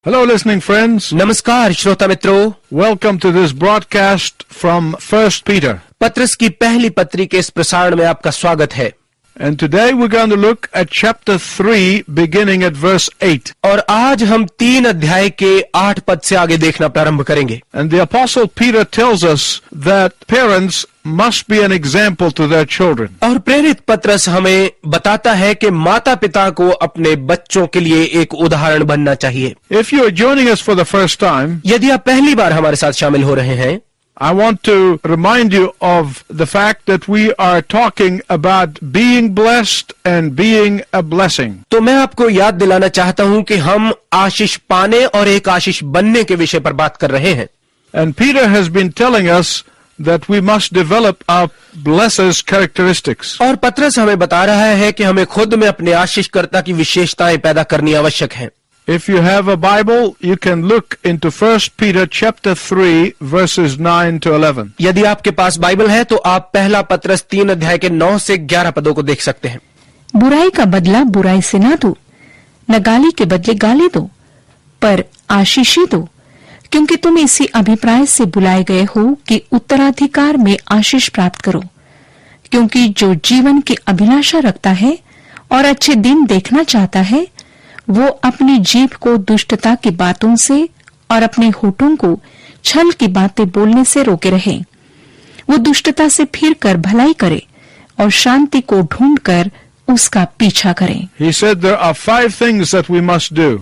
Hello, listening friends. नमस्कार श्रोता मित्रों, Welcome to this broadcast from 1 Peter. पत्रस की पहली पत्री के इस प्रसारण में आपका स्वागत है। And today we're going to look at chapter 3, beginning at verse 8. और आज हम 3 अध्याय के 8 पद से आगे देखना प्रारंभ करेंगे। And the Apostle Peter tells us that parents must be an example to their children. और प्रेरित पत्रस हमें बताता है कि माता पिता को अपने बच्चों के लिए एक उदाहरण बनना चाहिए। If you are joining us for the first time, यदि आप पहली बार हमारे साथ शामिल हो रहे हैं, I want to remind you of the fact that we are talking about being blessed and being a blessing. तो मैं आपको याद दिलाना चाहता हूं कि हम आशीष पाने और एक आशीष बनने के विषय पर बात कर रहे हैं। And Peter has been telling us that we must develop our blessers characteristics. और पत्रस हमें बता रहा है कि हमें खुद में अपने आशीषकर्ता की विशेषताएं पैदा करनी आवश्यक है। If you have a Bible, you can look into 1 Peter chapter 3 verses 9 to 11. यदि आपके पास बाइबल है तो आप पहला पत्रस 3 अध्याय के 9 से 11 पदों को देख सकते हैं। बुराई का बदला बुराई से ना दो, न गाली के बदले गाली दो, पर आशीष दो, क्योंकि तुम इसी अभिप्राय से बुलाए गए हो कि उत्तराधिकार में आशीष प्राप्त करो। क्योंकि जो जीवन की अभिलाषा रखता है और अच्छे दिन देखना चाहता है, वो अपनी जीभ को दुष्टता की बातों से और अपने होठों को छल की बातें बोलने से रोके रहे। वो दुष्टता से फिरकर भलाई करे और शांति को ढूंढकर उसका पीछा करे। He said there are 5 things that we must do.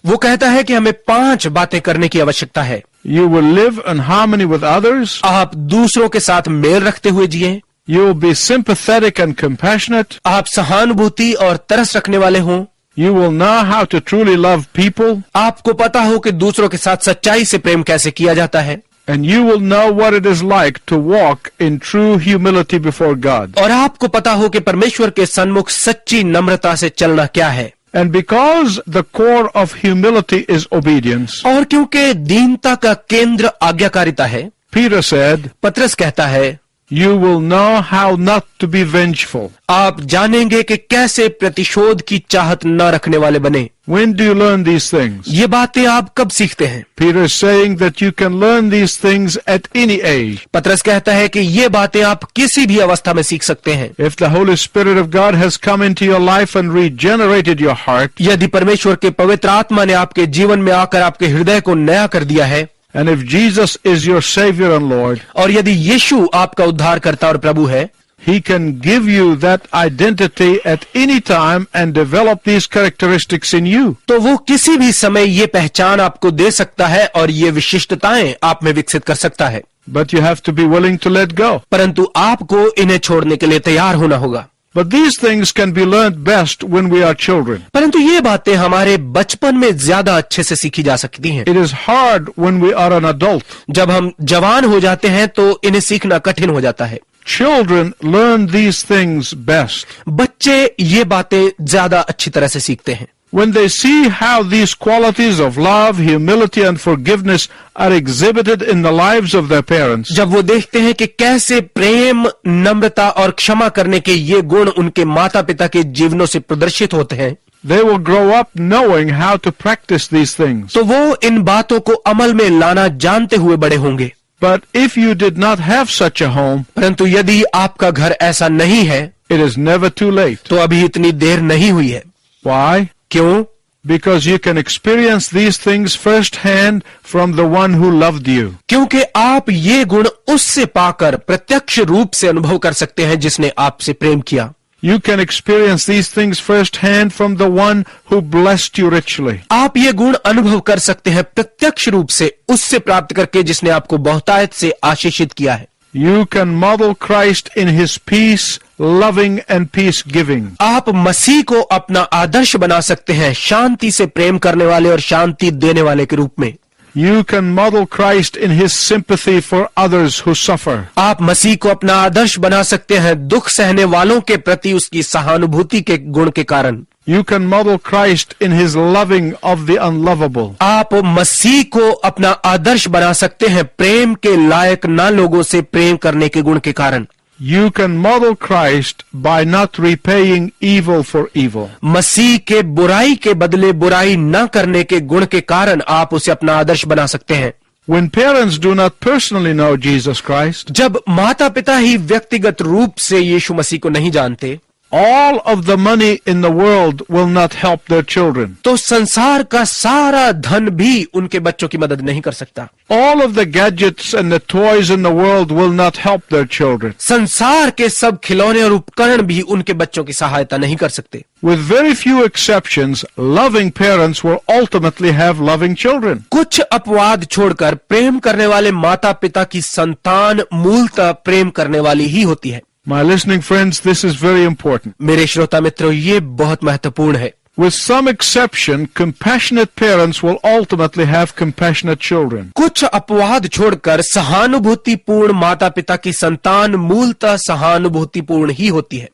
वो कहता है कि हमें 5 बातें करने की आवश्यकता है। You will live in harmony with others. आप दूसरों के साथ मेल रखते हुए जिए। You will be sympathetic and compassionate. आप सहानुभूति और तरस रखने वाले हों। You will know how to truly love people. आपको पता हो कि दूसरों के साथ सच्चाई से प्रेम कैसे किया जाता है। And you will know what it is like to walk in true humility before God. और आपको पता हो कि परमेश्वर के सन्मुख सच्ची नम्रता से चलना क्या है। And because the core of humility is obedience, और क्योंकि दीनता का केंद्र आज्ञाकारिता है, Peter said, पत्रस कहता है, you will know how not to be vengeful. आप जानेंगे कि कैसे प्रतिशोध की चाहत न रखने वाले बने। When do you learn these things? ये बातें आप कब सीखते हैं? Peter is saying that you can learn these things at any age. पत्रस कहता है कि ये बातें आप किसी भी अवस्था में सीख सकते हैं। If the Holy Spirit of God has come into your life and regenerated your heart, यदि परमेश्वर के पवित्र आत्मा ने आपके जीवन में आकर आपके हृदय को नया कर दिया है, and if Jesus is your Savior and Lord, और यदि यीशु आपका उद्धारकर्ता और प्रभु है, He can give you that identity at any time and develop these characteristics in you. तो वो किसी भी समय ये पहचान आपको दे सकता है और ये विशिष्टताएं आप में विकसित कर सकता है। But you have to be willing to let go. परंतु आपको इन्हें छोड़ने के लिए तैयार होना होगा। But these things can be learned best when we are children. परंतु ये बातें हमारे बचपन में ज्यादा अच्छे से सीखी जा सकती हैं। It is hard when we are an adult. जब हम जवान हो जाते हैं तो इन्हें सीखना कठिन हो जाता है। Children learn these things best बच्चे ये बातें ज्यादा अच्छी तरह से सीखते हैं when they see how these qualities of love, humility and forgiveness are exhibited in the lives of their parents. जब वो देखते हैं कि कैसे प्रेम, नम्रता और क्षमा करने के ये गुण उनके माता पिता के जीवनों से प्रदर्शित होते हैं, They will grow up knowing how to practice these things. तो वो इन बातों को अमल में लाना जानते हुए बड़े होंगे। But if you did not have such a home, परंतु यदि आपका घर ऐसा नहीं है, it is never too late. तो अभी इतनी देर नहीं हुई है। Why? क्यों? Because you can experience these things firsthand from the one who loved you. क्योंकि आप ये गुण उससे पाकर प्रत्यक्ष रूप से अनुभव कर सकते हैं जिसने आपसे प्रेम किया। You can experience these things firsthand from the one who blessed you richly. आप ये गुण अनुभव कर सकते हैं प्रत्यक्ष रूप से उससे प्राप्त करके जिसने आपको बहुतायत से आशीषित किया है। You can model Christ in his peace, loving and peace giving. आप मसीह को अपना आदर्श बना सकते हैं शांति से प्रेम करने वाले और शांति देने वाले के रूप में। You can model Christ in his sympathy for others who suffer. आप मसीह को अपना आदर्श बना सकते हैं दुख सहने वालों के प्रति उसकी सहानुभूति के गुण के कारण। You can model Christ in his loving of the unlovable. आप मसीह को अपना आदर्श बना सकते हैं प्रेम के लायक ना लोगों से प्रेम करने के गुण के कारण। You can model Christ by not repaying evil for evil. मसीह के बुराई के बदले बुराई न करने के गुण के कारण आप उसे अपना आदर्श बना सकते हैं। When parents do not personally know Jesus Christ, जब माता पिता ही व्यक्तिगत रूप से यीशु मसीह को नहीं जानते, all of the money in the world will not help their children. तो संसार का सारा धन भी उनके बच्चों की मदद नहीं कर सकता। All of the gadgets and the toys in the world will not help their children. संसार के सब खिलौने और उपकरण भी उनके बच्चों की सहायता नहीं कर सकते। With very few exceptions, loving parents will ultimately have loving children. कुछ अपवाद छोड़कर प्रेम करने वाले माता पिता की संतान मूलतः प्रेम करने वाली ही होती है। My listening friends, this is very important. मेरे श्रोता मित्रों, ये बहुत महत्वपूर्ण है। With some exception, compassionate parents will ultimately have compassionate children. कुछ अपवाद छोड़कर सहानुभूतिपूर्ण माता पिता की संतान मूलतः सहानुभूतिपूर्ण ही होती है।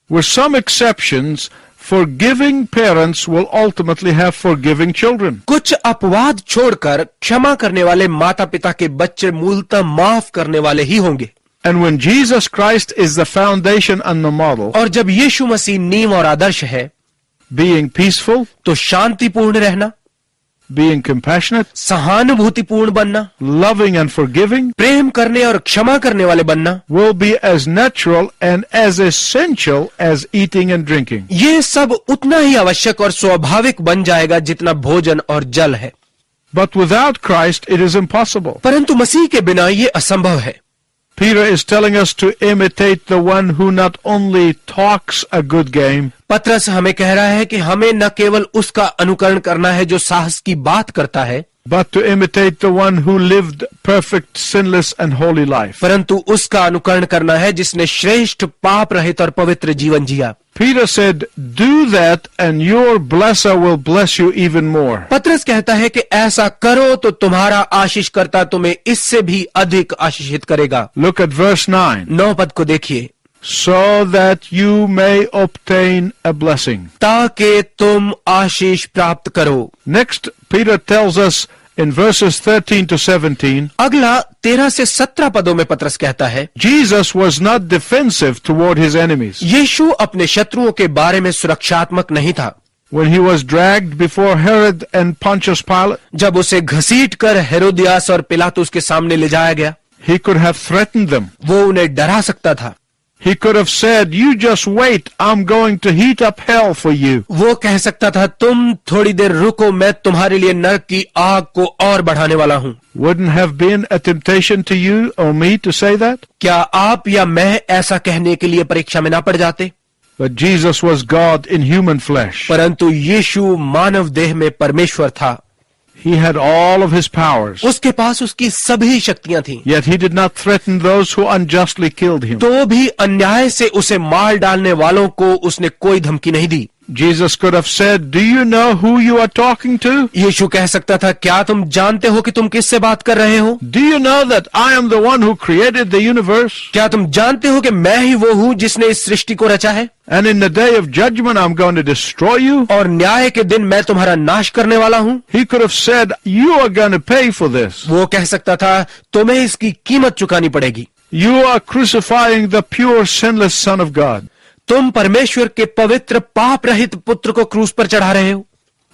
With some exceptions, forgiving parents will ultimately have forgiving children. कुछ अपवाद छोड़कर क्षमा करने वाले माता पिता के बच्चे मूलतः माफ करने वाले ही होंगे। And when Jesus Christ is the foundation and the model, और जब यीशु मसीह नींव और आदर्श है, being peaceful, तो शांतिपूर्ण रहना, being compassionate, सहानुभूतिपूर्ण बनना, loving and forgiving, प्रेम करने और क्षमा करने वाले बनना, will be as natural and as essential as eating and drinking. ये सब उतना ही आवश्यक और स्वाभाविक बन जाएगा जितना भोजन और जल है। But without Christ, it is impossible. परंतु मसीह के बिना ये असंभव है। Peter is telling us to imitate the one who not only talks a good game, पतरस हमें कह रहा है कि हमें न केवल उसका अनुकरण करना है जो साहस की बात करता है, but to imitate the one who lived perfect, sinless and holy life. परंतु उसका अनुकरण करना है जिसने श्रेष्ठ पाप रहित और पवित्र जीवन जिया। Peter said, do that and your blesser will bless you even more. पतरस कहता है कि ऐसा करो तो तुम्हारा आशीष करता तुम्हें इससे भी अधिक आशीषित करेगा। Look at verse 9. 9 पद को देखिए। So that you may obtain a blessing. ताकि तुम आशीष प्राप्त करो। Next, Peter tells us in verses 13 to 17, अगला 13 से 17 पदों में पतरस कहता है, Jesus was not defensive toward his enemies. यीशु अपने शत्रुओं के बारे में सुरक्षात्मक नहीं था। When he was dragged before Herod and Pontius Pilate, जब उसे घसीट कर हेरोदियास और पिलातुस के सामने ले जाया गया, he could have threatened them. वो उन्हें डरा सकता था। He could have said, you just wait, I'm going to heat up hell for you. वो कह सकता था, तुम थोड़ी देर रुको, मैं तुम्हारे लिए नरक की आग को और बढ़ाने वाला हूँ। Wouldn't have been a temptation to you or me to say that? क्या आप या मैं ऐसा कहने के लिए परीक्षा में ना पड़ जाते? But Jesus was God in human flesh. परंतु यीशु मानव देह में परमेश्वर था। He had all of his powers. उसके पास उसकी सभी शक्तियां थीं। Yet he did not threaten those who unjustly killed him. तो भी अन्याय से उसे मार डालने वालों को उसने कोई धमकी नहीं दी। Jesus could have said, do you know who you are talking to? यीशु कह सकता था, क्या तुम जानते हो कि तुम किससे बात कर रहे हो? Do you know that I am the one who created the universe? क्या तुम जानते हो कि मैं ही वो हूँ जिसने इस सृष्टि को रचा है? And in the day of judgment I'm going to destroy you? और न्याय के दिन मैं तुम्हारा नाश करने वाला हूँ। He could have said, you are going to pay for this. वो कह सकता था, तुम्हें इसकी कीमत चुकानी पड़ेगी। You are crucifying the pure sinless Son of God. तुम परमेश्वर के पवित्र पाप रहित पुत्र को क्रूस पर चढ़ा रहे हो।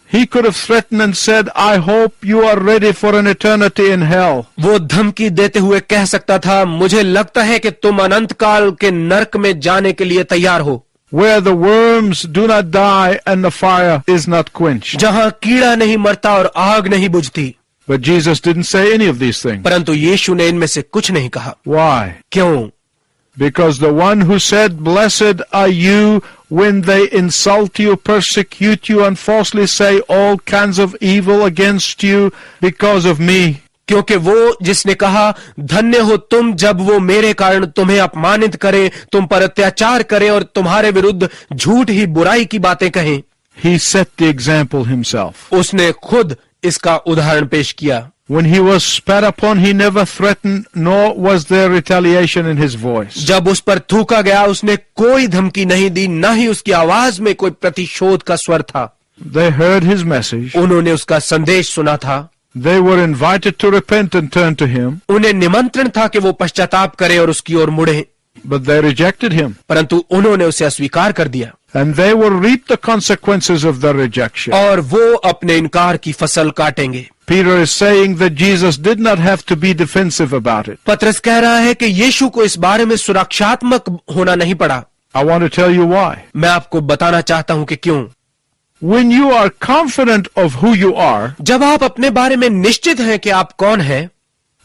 He could have threatened and said, I hope you are ready for an eternity in hell. वो धमकी देते हुए कह सकता था, मुझे लगता है कि तुम अनंत काल के नरक में जाने के लिए तैयार हो, Where the worms do not die and the fire is not quenched. जहां कीड़ा नहीं मरता और आग नहीं बुझती। But Jesus didn't say any of these things. परंतु यीशु ने इनमें से कुछ नहीं कहा। Why? क्यों? Because the one who said, blessed are you when they insult you, persecute you, and falsely say all kinds of evil against you because of me. क्योंकि वो जिसने कहा, धन्य हो तुम जब वो मेरे कारण तुम्हें अपमानित करे, तुम पर अत्याचार करे और तुम्हारे विरुद्ध झूठ ही बुराई की बातें कहें। He set the example himself. उसने खुद इसका उदाहरण पेश किया। When he was spat upon, he never threatened, nor was there retaliation in his voice. जब उस पर थूका गया, उसने कोई धमकी नहीं दी, न ही उसकी आवाज में कोई प्रतिशोध का स्वर था। They heard his message. उन्होंने उसका संदेश सुना था। They were invited to repent and turn to him. उन्हें निमंत्रण था कि वो पश्चाताप करे और उसकी ओर मुड़े। But they rejected him, परंतु उन्होंने उसे अस्वीकार कर दिया and they will reap the consequences of their rejection. और वो अपने इनकार की फसल काटेंगे। Peter is saying that Jesus did not have to be defensive about it. पतरस कह रहा है कि यीशु को इस बारे में सुरक्षात्मक होना नहीं पड़ा। I want to tell you why. मैं आपको बताना चाहता हूं कि क्यों। When you are confident of who you are, जब आप अपने बारे में निश्चित हैं कि आप कौन हैं,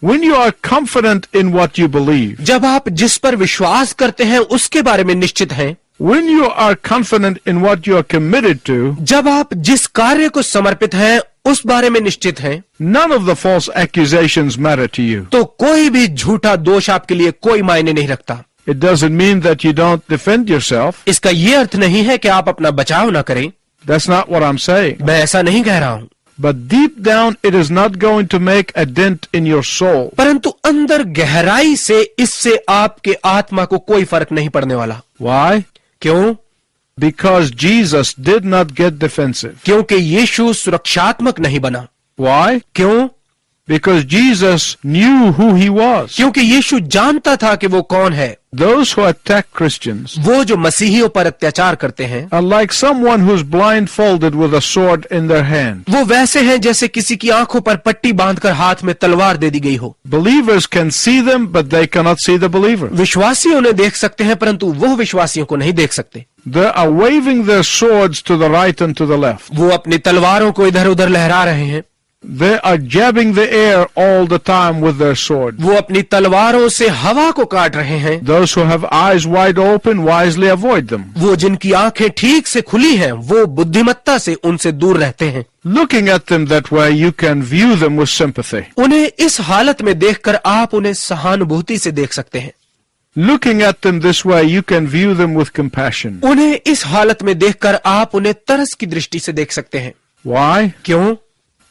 when you are confident in what you believe, जब आप जिस पर विश्वास करते हैं उसके बारे में निश्चित हैं, when you are confident in what you are committed to, जब आप जिस कार्य को समर्पित हैं उस बारे में निश्चित हैं, none of the false accusations matter to you. तो कोई भी झूठा दोष आपके लिए कोई मायने नहीं रखता। It doesn't mean that you don't defend yourself. इसका ये अर्थ नहीं है कि आप अपना बचाव ना करें। That's not what I'm saying. मैं ऐसा नहीं कह रहा हूं। But deep down, it is not going to make a dent in your soul. परंतु अंदर गहराई से इससे आपके आत्मा को कोई फर्क नहीं पड़ने वाला। Why? क्यों? Because Jesus did not get defensive. क्योंकि यीशु सुरक्षात्मक नहीं बना। Why? क्यों? Because Jesus knew who he was. क्योंकि यीशु जानता था कि वो कौन है। Those who attack Christians वो जो मसीहियों पर अत्याचार करते हैं, are like someone who's blindfolded with a sword in their hand. वो वैसे हैं जैसे किसी की आंखों पर पट्टी बांधकर हाथ में तलवार दे दी गई हो। Believers can see them, but they cannot see the believer. विश्वासी उन्हें देख सकते हैं परंतु वो विश्वासियों को नहीं देख सकते। They are waving their swords to the right and to the left. वो अपनी तलवारों को इधर उधर लहरा रहे हैं। They are jabbing the air all the time with their sword. वो अपनी तलवारों से हवा को काट रहे हैं। Those who have eyes wide open wisely avoid them. वो जिनकी आंखें ठीक से खुली हैं, वो बुद्धिमत्ता से उनसे दूर रहते हैं। Looking at them that way, you can view them with sympathy. उन्हें इस हालत में देखकर आप उन्हें सहानुभूति से देख सकते हैं। Looking at them this way, you can view them with compassion. उन्हें इस हालत में देखकर आप उन्हें तरस की दृष्टि से देख सकते हैं। Why? क्यों?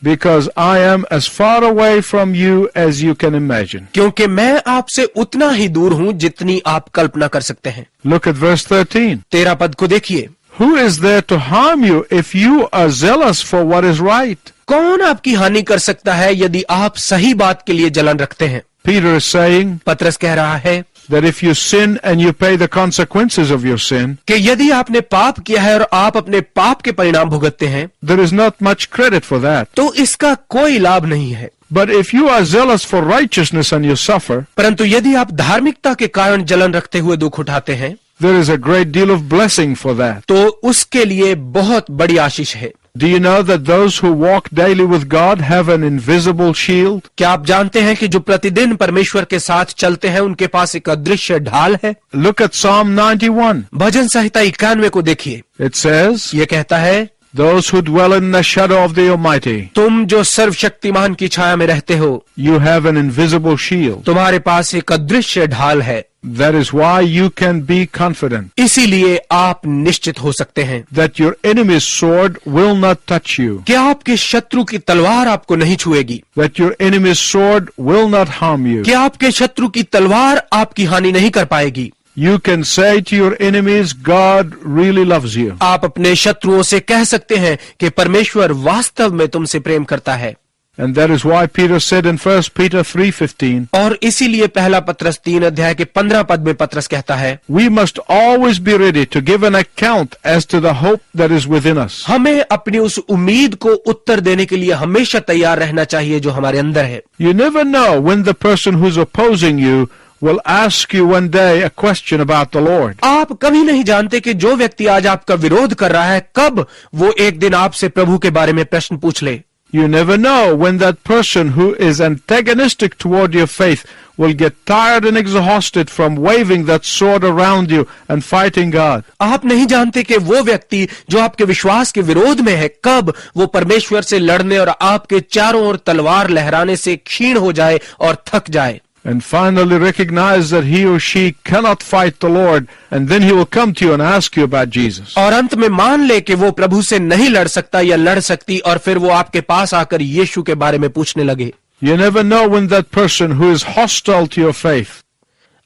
Because I am as far away from you as you can imagine. क्योंकि मैं आपसे उतना ही दूर हूं जितनी आप कल्पना कर सकते हैं। Look at verse 13. 13 पद को देखिए। Who is there to harm you if you are zealous for what is right? कौन आपकी हानि कर सकता है यदि आप सही बात के लिए जलन रखते हैं? Peter is saying पतरस कह रहा है that if you sin and you pay the consequences of your sin, कि यदि आपने पाप किया है और आप अपने पाप के परिणाम भुगतते हैं, there is not much credit for that. तो इसका कोई लाभ नहीं है। But if you are zealous for righteousness and you suffer, परंतु यदि आप धार्मिकता के कारण जलन रखते हुए दुख उठाते हैं, there is a great deal of blessing for that. तो उसके लिए बहुत बड़ी आशीष है। Do you know that those who walk daily with God have an invisible shield? क्या आप जानते हैं कि जो प्रतिदिन परमेश्वर के साथ चलते हैं उनके पास एक अदृश्य ढाल है? Look at Psalm 91. भजन संहिता 91 को देखिए। It says, ये कहता है, those who dwell in the shadow of the Almighty, तुम जो सर्वशक्तिमान की छाया में रहते हो, you have an invisible shield. तुम्हारे पास एक अदृश्य ढाल है। That is why you can be confident इसीलिए आप निश्चित हो सकते हैं that your enemy's sword will not touch you, कि आपके शत्रु की तलवार आपको नहीं छुएगी, that your enemy's sword will not harm you. कि आपके शत्रु की तलवार आपकी हानि नहीं कर पाएगी। You can say to your enemies, God really loves you. आप अपने शत्रुओं से कह सकते हैं कि परमेश्वर वास्तव में तुमसे प्रेम करता है। And that is why Peter said in 1 Peter 3:15, और इसीलिए पहला पत्रस 3 अध्याय के 15 पद में पत्रस कहता है, we must always be ready to give an account as to the hope that is within us. हमें अपनी उस उम्मीद को उत्तर देने के लिए हमेशा तैयार रहना चाहिए जो हमारे अंदर है। You never know when the person who's opposing you will ask you one day a question about the Lord. आप कभी नहीं जानते कि जो व्यक्ति आज आपका विरोध कर रहा है, कब वो एक दिन आपसे प्रभु के बारे में प्रश्न पूछ ले। You never know when that person who is antagonistic toward your faith will get tired and exhausted from waving that sword around you and fighting God. आप नहीं जानते कि वो व्यक्ति जो आपके विश्वास के विरोध में है, कब वो परमेश्वर से लड़ने और आपके चारों ओर तलवार लहराने से क्षीण हो जाए और थक जाए। And finally recognize that he or she cannot fight the Lord, and then he will come to you and ask you about Jesus. और अंत में मान ले कि वो प्रभु से नहीं लड़ सकता या लड़ सकती, और फिर वो आपके पास आकर यीशु के बारे में पूछने लगे। You never know when that person who is hostile to your faith,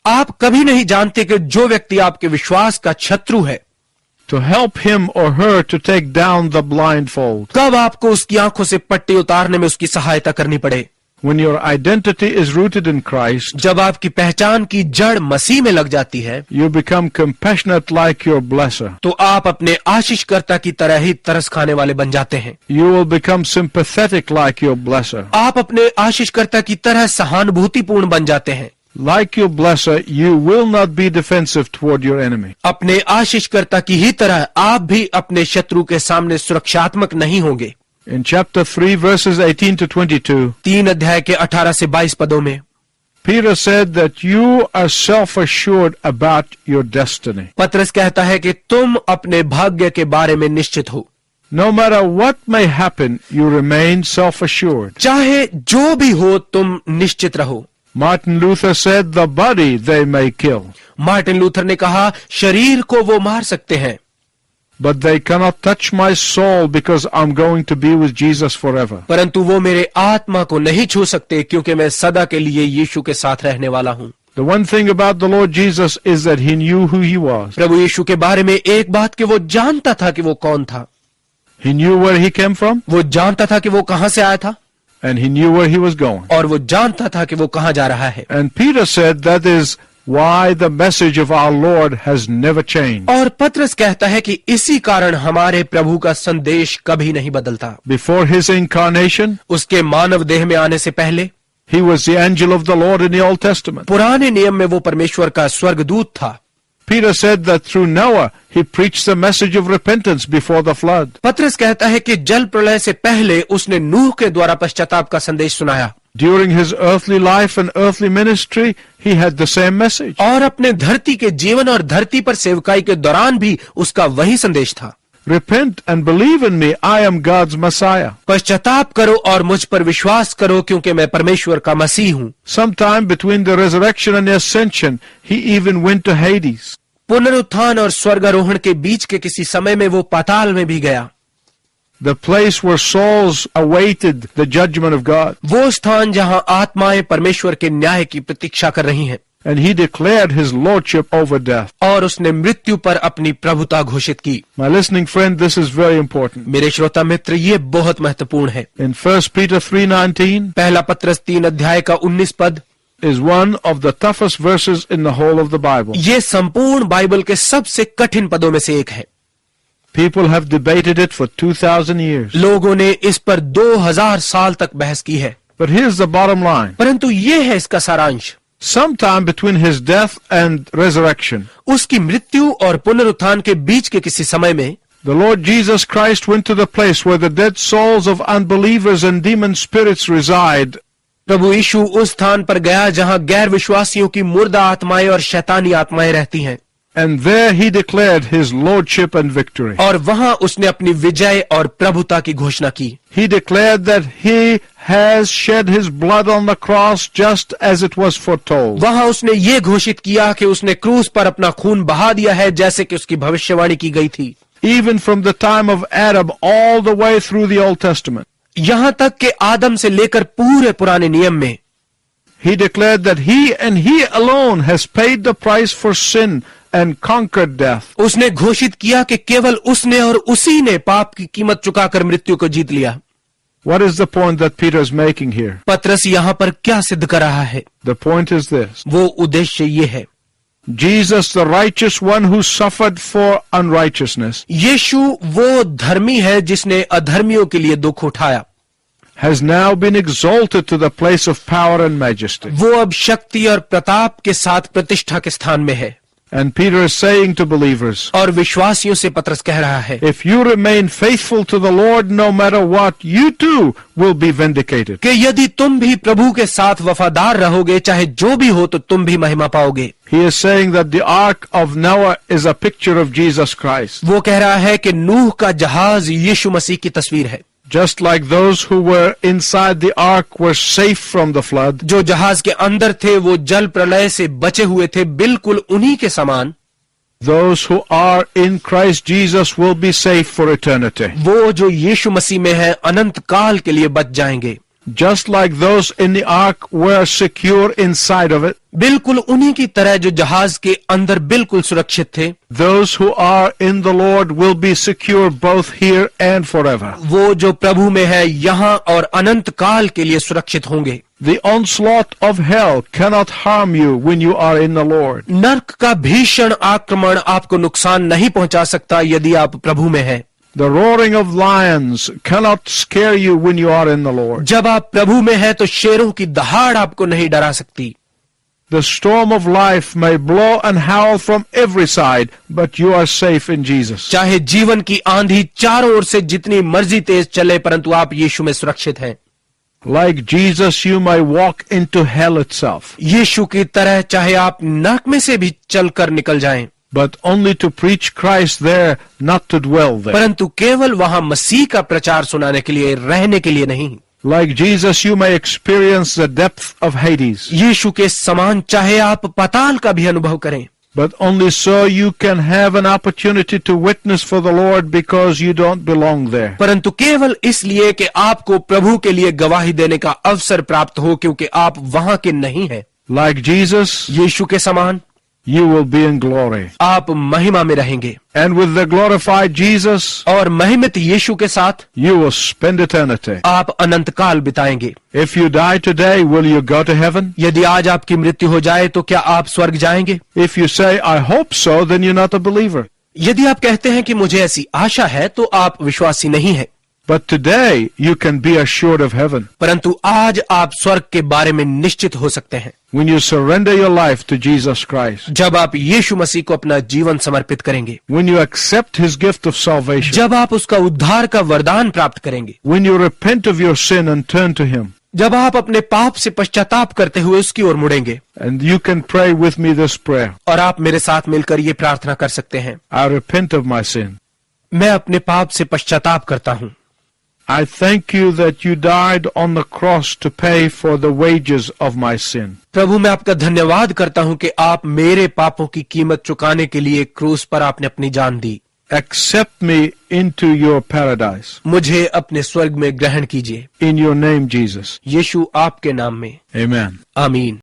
आप कभी नहीं जानते कि जो व्यक्ति आपके विश्वास का शत्रु है, to help him or her to take down the blindfold. कब आपको उसकी आंखों से पट्टी उतारने में उसकी सहायता करनी पड़े। When your identity is rooted in Christ, जब आपकी पहचान की जड़ मसीह में लग जाती है, you become compassionate like your blesser. तो आप अपने आशीषकर्ता की तरह ही तरस खाने वाले बन जाते हैं। You will become sympathetic like your blesser. आप अपने आशीषकर्ता की तरह सहानुभूतिपूर्ण बन जाते हैं। Like your blesser, you will not be defensive toward your enemy. अपने आशीषकर्ता की ही तरह आप भी अपने शत्रु के सामने सुरक्षात्मक नहीं होंगे। In chapter 3, verses 18 to 22, 3 अध्याय के 18 से 22 पदों में Peter said that you are self-assured about your destiny. पतरस कहता है कि तुम अपने भाग्य के बारे में निश्चित हो। No matter what may happen, you remain self-assured. चाहे जो भी हो तुम निश्चित रहो। Martin Luther said, the body they may kill, Martin Luther ने कहा, शरीर को वो मार सकते हैं, but they cannot touch my soul because I'm going to be with Jesus forever. परंतु वो मेरे आत्मा को नहीं छू सकते क्योंकि मैं सदा के लिए यीशु के साथ रहने वाला हूँ। The one thing about the Lord Jesus is that he knew who he was. प्रभु यीशु के बारे में एक बात कि वो जानता था कि वो कौन था। He knew where he came from, वो जानता था कि वो कहां से आया था, and he knew where he was going. और वो जानता था कि वो कहां जा रहा है। And Peter said that is why the message of our Lord has never changed. और पतरस कहता है कि इसी कारण हमारे प्रभु का संदेश कभी नहीं बदलता। Before his incarnation, उसके मानव देह में आने से पहले he was the angel of the Lord in the Old Testament. पुराने नियम में वो परमेश्वर का स्वर्गदूत था। Peter said that through Noah, he preached the message of repentance before the flood. पतरस कहता है कि जल प्रलय से पहले उसने नूह के द्वारा पश्चाताप का संदेश सुनाया। During his earthly life and earthly ministry, he had the same message. और अपने धरती के जीवन और धरती पर सेवकाई के दौरान भी उसका वही संदेश था। Repent and believe in me, I am God's Messiah. पश्चाताप करो और मुझ पर विश्वास करो क्योंकि मैं परमेश्वर का मसीह हूँ। Sometime between the resurrection and the ascension, he even went to Hades. पुनरुत्थान और स्वर्गारोहण के बीच के किसी समय में वो पाताल में भी गया। The place where souls awaited the judgment of God. वो स्थान जहां आत्माएं परमेश्वर के न्याय की प्रतीक्षा कर रही हैं। And he declared his lordship over death. और उसने मृत्यु पर अपनी प्रभुता घोषित की। My listening friend, this is very important. मेरे श्रोता मित्र, ये बहुत महत्वपूर्ण है। In 1 Peter 3:19, पहला पत्रस 3 अध्याय का 19 पद is one of the toughest verses in the whole of the Bible. ये संपूर्ण बाइबल के सबसे कठिन पदों में से एक है। People have debated it for 2,000 years. लोगों ने इस पर 2000 साल तक बहस की है। But here's the bottom line. परंतु ये है इसका सारांश। Sometime between his death and resurrection, उसकी मृत्यु और पुनरुत्थान के बीच के किसी समय में the Lord Jesus Christ went to the place where the dead souls of unbelievers and demon spirits reside. प्रभु यीशु उस स्थान पर गया जहां गैर विश्वासियों की मुर्दा आत्माएं और शैतानी आत्माएं रहती हैं। And there he declared his lordship and victory. और वहां उसने अपनी विजय और प्रभुता की घोषणा की। He declared that he has shed his blood on the cross just as it was foretold. वहां उसने ये घोषित किया कि उसने क्रूस पर अपना खून बहा दिया है जैसे कि उसकी भविष्यवाणी की गई थी। Even from the time of Adam all the way through the Old Testament. यहां तक कि आदम से लेकर पूरे पुराने नियम में He declared that he and he alone has paid the price for sin and conquered death. उसने घोषित किया कि केवल उसने और उसी ने पाप की कीमत चुकाकर मृत्यु को जीत लिया। What is the point that Peter is making here? पतरस यहां पर क्या सिद्ध कर रहा है? The point is this. वो उद्देश्य ये है, Jesus, the righteous one who suffered for unrighteousness, यीशु वो धर्मी है जिसने अधर्मियों के लिए दुख उठाया, has now been exalted to the place of power and majesty. वो अब शक्ति और प्रताप के साथ प्रतिष्ठा के स्थान में है। And Peter is saying to believers, और विश्वासियों से पतरस कह रहा है, if you remain faithful to the Lord no matter what, you too will be vindicated. कि यदि तुम भी प्रभु के साथ वफादार रहोगे, चाहे जो भी हो, तो तुम भी महिमा पाओगे। He is saying that the ark of Noah is a picture of Jesus Christ. वो कह रहा है कि नूह का जहाज यीशु मसीह की तस्वीर है। Just like those who were inside the ark were safe from the flood, जो जहाज के अंदर थे वो जल प्रलय से बचे हुए थे, बिल्कुल उन्हीं के समान those who are in Christ Jesus will be safe for eternity. वो जो यीशु मसीह में है अनंत काल के लिए बच जाएंगे। just like those in the ark were secure inside of it. बिल्कुल उन्हीं की तरह जो जहाज के अंदर बिल्कुल सुरक्षित थे, Those who are in the Lord will be secure both here and forever. वो जो प्रभु में है यहाँ और अनंत काल के लिए सुरक्षित होंगे। The onslaught of hell cannot harm you when you are in the Lord. नर्क का भीषण आक्रमण आपको नुकसान नहीं पहुंचा सकता यदि आप प्रभु में हैं। The roaring of lions cannot scare you when you are in the Lord. जब आप प्रभु में हैं तो शेरों की दहाड़ आपको नहीं डरा सकती। The storm of life may blow and howl from every side, but you are safe in Jesus. चाहे जीवन की आंधी चारों ओर से जितनी मर्जी तेज चले, परंतु आप यीशु में सुरक्षित हैं। Like Jesus, you may walk into hell itself, यीशु की तरह चाहे आप नरक में से भी चलकर निकल जाएं, but only to preach Christ there, not to dwell there. परंतु केवल वहां मसीह का प्रचार सुनाने के लिए, रहने के लिए नहीं। Like Jesus, you may experience the depth of Hades, यीशु के समान चाहे आप पाताल का भी अनुभव करें, but only so you can have an opportunity to witness for the Lord because you don't belong there. परंतु केवल इसलिए कि आपको प्रभु के लिए गवाही देने का अवसर प्राप्त हो, क्योंकि आप वहां के नहीं हैं। Like Jesus, यीशु के समान you will be in glory. आप महिमा में रहेंगे, And with the glorified Jesus, और महिमित यीशु के साथ you will spend eternity. आप अनंत काल बिताएंगे। If you die today, will you go to heaven? यदि आज आपकी मृत्यु हो जाए तो क्या आप स्वर्ग जाएंगे? If you say, I hope so, then you're not a believer. यदि आप कहते हैं कि मुझे ऐसी आशा है, तो आप विश्वासी नहीं हैं। But today, you can be assured of heaven. परंतु आज आप स्वर्ग के बारे में निश्चित हो सकते हैं When you surrender your life to Jesus Christ, जब आप यीशु मसीह को अपना जीवन समर्पित करेंगे, when you accept His gift of salvation, जब आप उसका उद्धार का वरदान प्राप्त करेंगे, when you repent of your sin and turn to Him, जब आप अपने पाप से पश्चाताप करते हुए उसकी ओर मुड़ेंगे, and you can pray with me this prayer. और आप मेरे साथ मिलकर ये प्रार्थना कर सकते हैं, I repent of my sin. मैं अपने पाप से पश्चाताप करता हूँ। I thank you that you died on the cross to pay for the wages of my sin. प्रभु मैं आपका धन्यवाद करता हूँ कि आप मेरे पापों की कीमत चुकाने के लिए क्रूस पर आपने अपनी जान दी। Accept me into your paradise. मुझे अपने स्वर्ग में ग्रहण कीजिए। In your name, Jesus. यीशु आपके नाम में, Amen. आमीन।